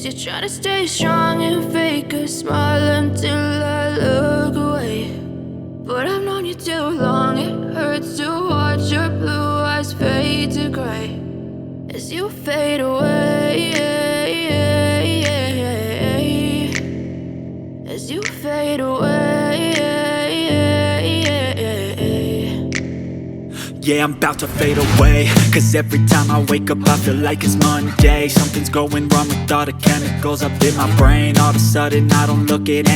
you try to stay strong and fake a smile until I look away. But I've known you too long, it hurts to watch your blue eyes fade to gray as you fade away, as you fade away. Yeah, I'm about to fade away, cause every time I wake up I feel like it's Monday. Something's going wrong with all the chemicals up in my brain. All of a sudden I don't look at